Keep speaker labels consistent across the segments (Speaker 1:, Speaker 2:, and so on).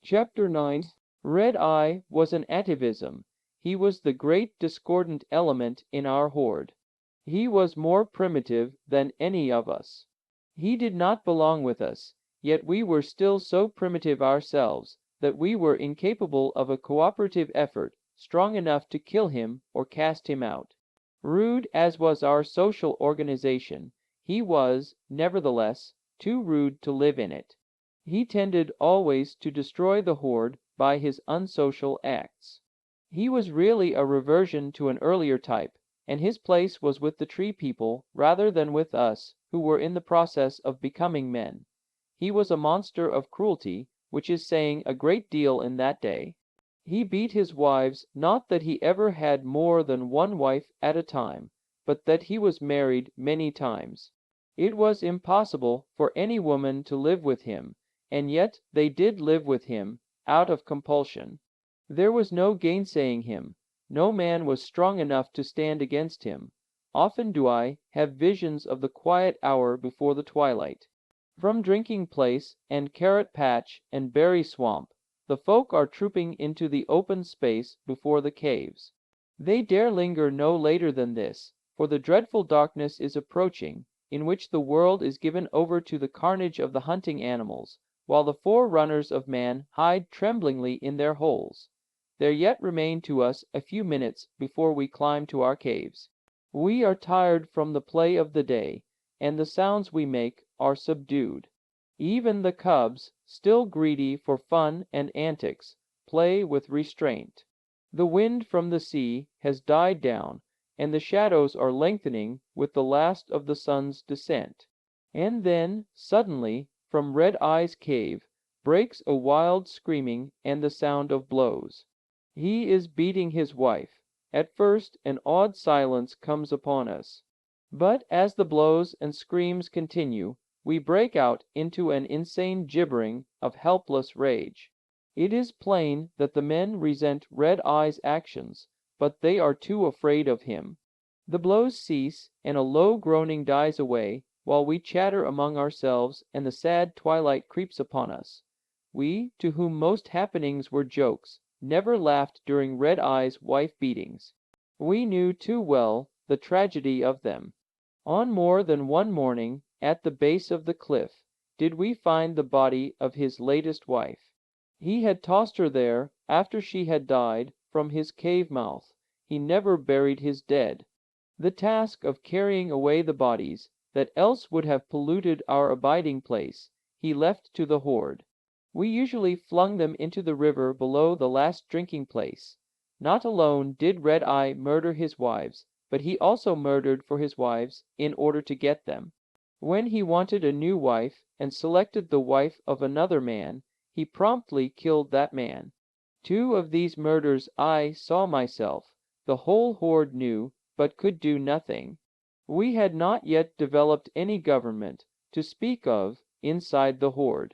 Speaker 1: Chapter 9. Red Eye was an atavism. He was the great discordant element in our horde. He was more primitive than any of us. He did not belong with us, yet we were still so primitive ourselves that we were incapable of a cooperative effort strong enough to kill him or cast him out. Rude as was our social organization, he was, nevertheless, too rude to live in it. He tended always to destroy the horde by his unsocial acts. He was really a reversion to an earlier type, and his place was with the tree people rather than with us who were in the process of becoming men. He was a monster of cruelty, which is saying a great deal in that day. He beat his wives, not that he ever had more than one wife at a time, but that he was married many times. It was impossible for any woman to live with him, and yet they did live with him, out of compulsion. There was no gainsaying him. No man was strong enough to stand against him. Often do I have visions of the quiet hour before the twilight. From drinking place, and carrot patch, and berry swamp, the folk are trooping into the open space before the caves. They dare linger no later than this, for the dreadful darkness is approaching, in which the world is given over to the carnage of the hunting animals, while the forerunners of man hide tremblingly in their holes. There yet remain to us a few minutes before we climb to our caves. We are tired from the play of the day, and the sounds we make are subdued. Even the cubs, still greedy for fun and antics, play with restraint. The wind from the sea has died down, and the shadows are lengthening with the last of the sun's descent. And then, suddenly, from Red Eye's cave, breaks a wild screaming and the sound of blows. He is beating his wife. At first an awed silence comes upon us. But as the blows and screams continue, we break out into an insane gibbering of helpless rage. It is plain that the men resent Red Eye's actions, but they are too afraid of him. The blows cease, and a low groaning dies away, while we chatter among ourselves, and the sad twilight creeps upon us. We, to whom most happenings were jokes, never laughed during Red Eye's wife beatings. We knew too well the tragedy of them. On more than one morning, at the base of the cliff, did we find the body of his latest wife. He had tossed her there, after she had died, from his cave mouth. He never buried his dead. The task of carrying away the bodies, that else would have polluted our abiding place, he left to the horde. We usually flung them into the river below the last drinking place. Not alone did Red Eye murder his wives, but he also murdered for his wives in order to get them. When he wanted a new wife, and selected the wife of another man, he promptly killed that man. 2 of these murders I saw myself. The whole horde knew, but could do nothing. We had not yet developed any government, to speak of, inside the horde.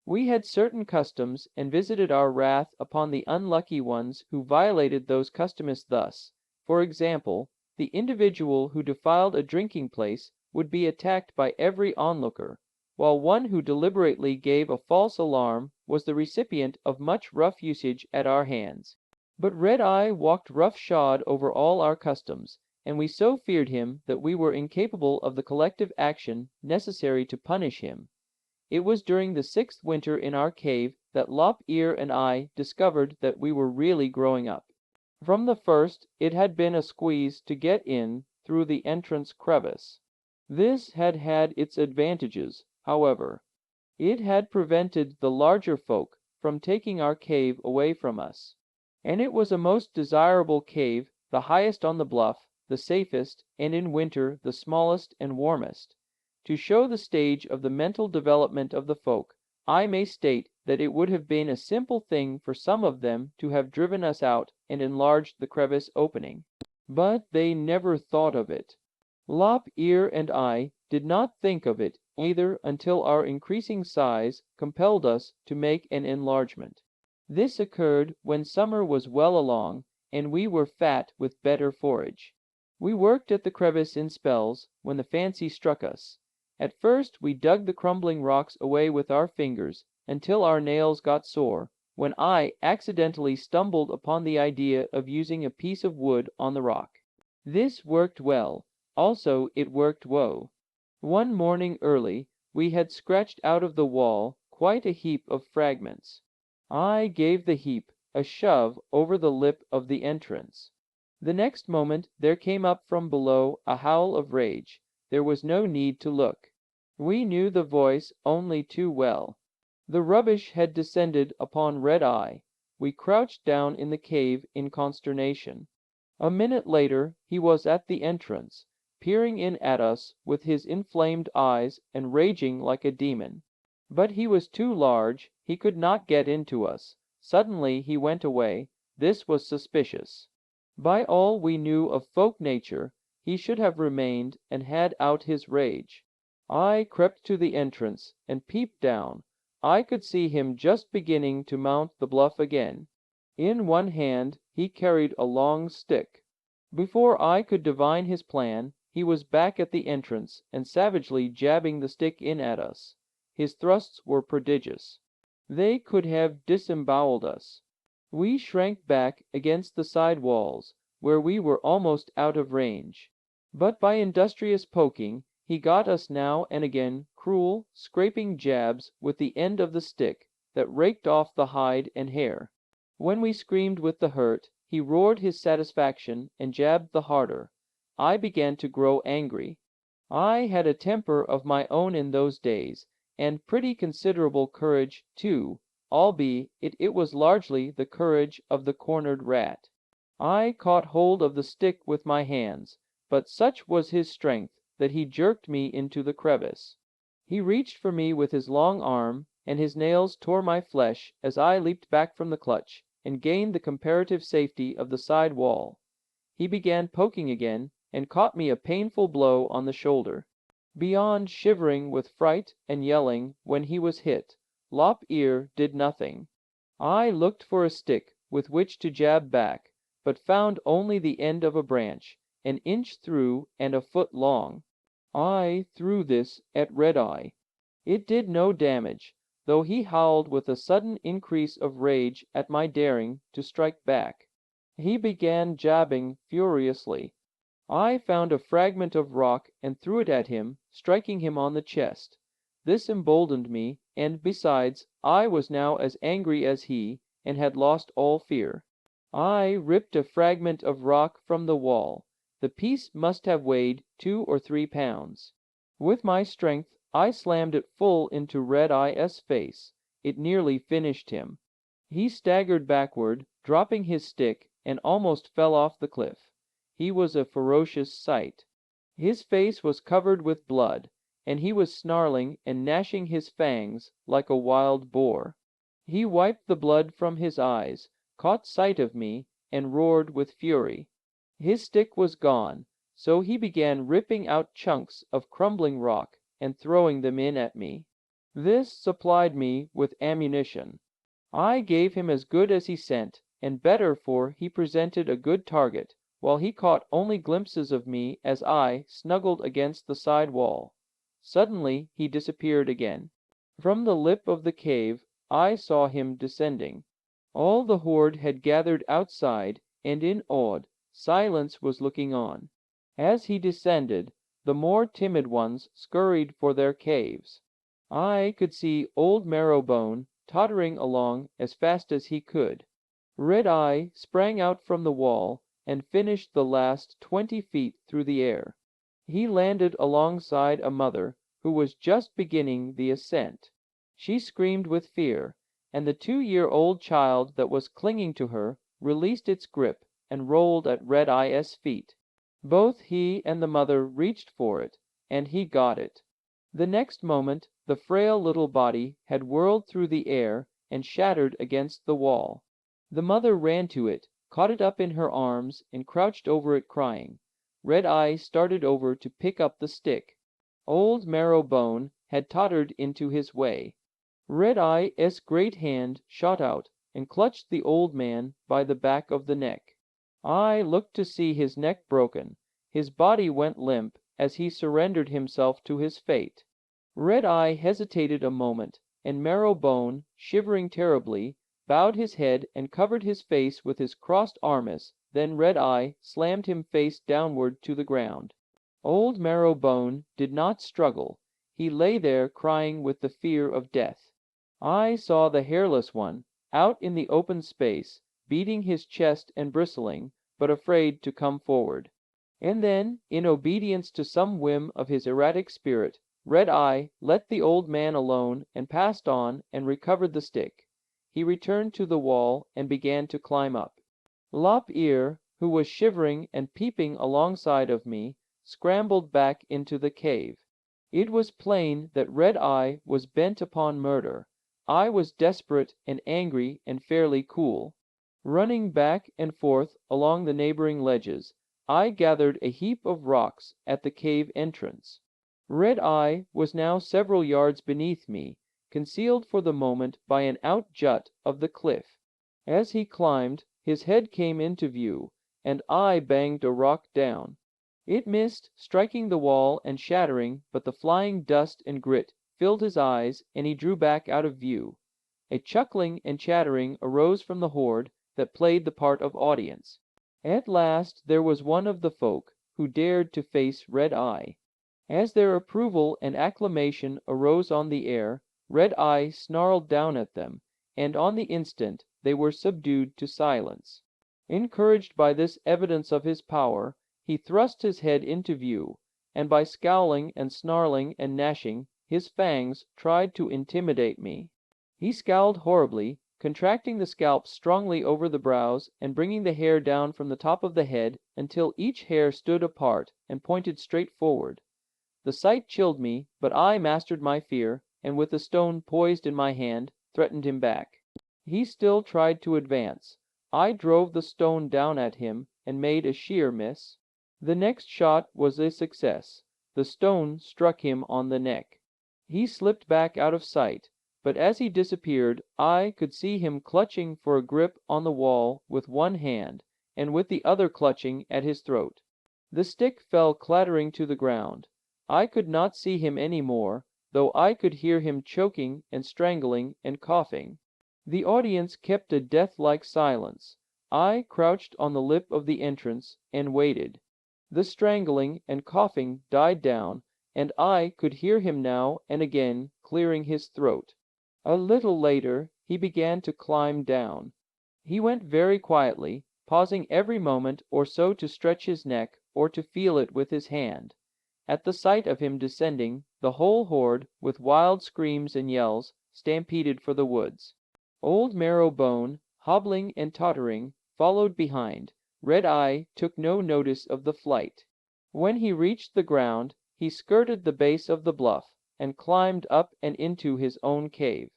Speaker 1: We had certain customs, and visited our wrath upon the unlucky ones who violated those customs thus. For example, the individual who defiled a drinking place would be attacked by every onlooker, while one who deliberately gave a false alarm was the recipient of much rough usage at our hands. But Red Eye walked roughshod over all our customs, and we so feared him that we were incapable of the collective action necessary to punish him. It was during the 6th winter in our cave that Lop Ear and I discovered that we were really growing up. From the first, it had been a squeeze to get in through the entrance crevice. This had had its advantages, however. It had prevented the larger folk from taking our cave away from us. And it was a most desirable cave, the highest on the bluff, the safest, and in winter the smallest and warmest. To show the stage of the mental development of the folk, I may state that it would have been a simple thing for some of them to have driven us out and enlarged the crevice opening. But they never thought of it. Lop Ear and I did not think of it either until our increasing size compelled us to make an enlargement. This occurred when summer was well along, and we were fat with better forage. We worked at the crevice in spells, when the fancy struck us. At first we dug the crumbling rocks away with our fingers, until our nails got sore, when I accidentally stumbled upon the idea of using a piece of wood on the rock. This worked well, also it worked woe. One morning early, we had scratched out of the wall quite a heap of fragments. I gave the heap a shove over the lip of the entrance. The next moment there came up from below a howl of rage. There was no need to look. We knew the voice only too well. The rubbish had descended upon Red Eye. We crouched down in the cave in consternation. A minute later he was at the entrance, peering in at us with his inflamed eyes and raging like a demon. But he was too large, he could not get into us. Suddenly he went away. This was suspicious. By all we knew of folk nature, he should have remained and had out his rage. I crept to the entrance and peeped down. I could see him just beginning to mount the bluff again. In one hand he carried a long stick. Before I could divine his plan, he was back at the entrance and savagely jabbing the stick in at us. His thrusts were prodigious. They could have disemboweled us. We shrank back against the side walls, where we were almost out of range. But by industrious poking, he got us now and again cruel, scraping jabs with the end of the stick that raked off the hide and hair. When we screamed with the hurt, he roared his satisfaction and jabbed the harder. I began to grow angry. I had a temper of my own in those days, and pretty considerable courage, too, albeit it was largely the courage of the cornered rat. I caught hold of the stick with my hands, but such was his strength that he jerked me into the crevice. He reached for me with his long arm, and his nails tore my flesh as I leaped back from the clutch and gained the comparative safety of the side wall. He began poking again, and caught me a painful blow on the shoulder. Beyond shivering with fright and yelling when he was hit, Lop Ear did nothing. I looked for a stick with which to jab back, but found only the end of a branch, an inch through and a foot long. I threw this at Red Eye. It did no damage, though he howled with a sudden increase of rage at my daring to strike back. He began jabbing furiously. I found a fragment of rock and threw it at him, striking him on the chest. This emboldened me, and besides, I was now as angry as he, and had lost all fear. I ripped a fragment of rock from the wall. The piece must have weighed 2 or 3 pounds. With my strength I slammed it full into Red Eye's face. It nearly finished him. He staggered backward, dropping his stick, and almost fell off the cliff. He was a ferocious sight. His face was covered with blood, and he was snarling and gnashing his fangs like a wild boar. He wiped the blood from his eyes, caught sight of me, and roared with fury. His stick was gone, so he began ripping out chunks of crumbling rock and throwing them in at me. This supplied me with ammunition. I gave him as good as he sent, and better, for he presented a good target, while he caught only glimpses of me as I snuggled against the side wall. Suddenly he disappeared again. From the lip of the cave I saw him descending. All the horde had gathered outside, and in awed silence was looking on. As he descended, the more timid ones scurried for their caves. I could see old Marrowbone tottering along as fast as he could. Red Eye sprang out from the wall and finished the last 20 feet through the air. He landed alongside a mother who was just beginning the ascent. She screamed with fear, and the 2-year-old child that was clinging to her released its grip and rolled at Red Eye's feet. Both he and the mother reached for it, and he got it. The next moment the frail little body had whirled through the air and shattered against the wall. The mother ran to it, caught it up in her arms, and crouched over it crying. Red Eye started over to pick up the stick. Old Marrowbone had tottered into his way. Red Eye's great hand shot out and clutched the old man by the back of the neck. I looked to see his neck broken. His body went limp as he surrendered himself to his fate. Red Eye hesitated a moment, and Marrowbone, shivering terribly, bowed his head and covered his face with his crossed arms, then Red Eye slammed him face downward to the ground. Old Marrow Bone did not struggle. He lay there crying with the fear of death. I saw the Hairless One, out in the open space, beating his chest and bristling, but afraid to come forward. And then, in obedience to some whim of his erratic spirit, Red Eye let the old man alone and passed on and recovered the stick. He returned to the wall and began to climb up. Lop Ear, who was shivering and peeping alongside of me, scrambled back into the cave. It was plain that Red Eye was bent upon murder. I was desperate and angry and fairly cool. Running back and forth along the neighboring ledges, I gathered a heap of rocks at the cave entrance. Red Eye was now several yards beneath me, concealed for the moment by an out-jut of the cliff. As he climbed, his head came into view, and I banged a rock down. It missed, striking the wall and shattering, but the flying dust and grit filled his eyes, and he drew back out of view. A chuckling and chattering arose from the horde that played the part of audience. At last there was one of the folk who dared to face Red Eye. As their approval and acclamation arose on the air, Red Eye snarled down at them, and on the instant they were subdued to silence. Encouraged by this evidence of his power, he thrust his head into view, and by scowling and snarling and gnashing his fangs tried to intimidate me. He scowled horribly, contracting the scalp strongly over the brows and bringing the hair down from the top of the head until each hair stood apart and pointed straight forward. The sight chilled me, but I mastered my fear, and with the stone poised in my hand, threatened him back. He still tried to advance. I drove the stone down at him and made a sheer miss. The next shot was a success. The stone struck him on the neck. He slipped back out of sight, but as he disappeared I could see him clutching for a grip on the wall with one hand, and with the other clutching at his throat. The stick fell clattering to the ground. I could not see him any more, though I could hear him choking and strangling and coughing. The audience kept a death-like silence. I crouched on the lip of the entrance and waited. The strangling and coughing died down, and I could hear him now and again clearing his throat. A little later he began to climb down. He went very quietly, pausing every moment or so to stretch his neck or to feel it with his hand. At the sight of him descending, the whole horde, with wild screams and yells, stampeded for the woods. Old Marrow Bone, hobbling and tottering, followed behind. Red Eye took no notice of the flight. When he reached the ground, he skirted the base of the bluff, and climbed up and into his own cave.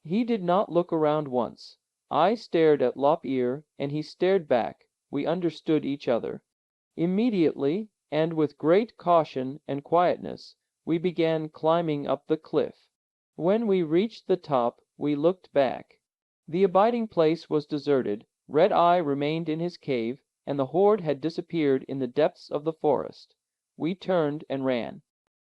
Speaker 1: He did not look around once. I stared at Lop Ear, and he stared back. We understood each other. Immediately, and with great caution and quietness, we began climbing up the cliff. When we reached the top, we looked back. The abiding place was deserted. Red Eye remained in his cave, and the horde had disappeared in the depths of the forest. We turned and ran.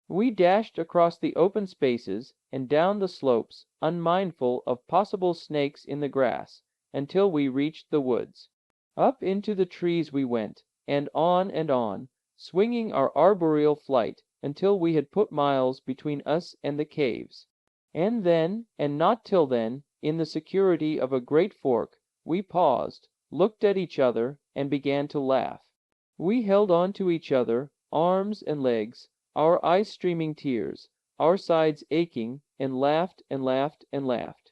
Speaker 1: We dashed across the open spaces and down the slopes, unmindful of possible snakes in the grass, until we reached the woods. Up into the trees we went, and on, swinging our arboreal flight until we had put miles between us and the caves. And then, and not till then, in the security of a great fork, we paused, looked at each other, and began to laugh. We held on to each other, arms and legs, our eyes streaming tears, our sides aching, and laughed and laughed and laughed.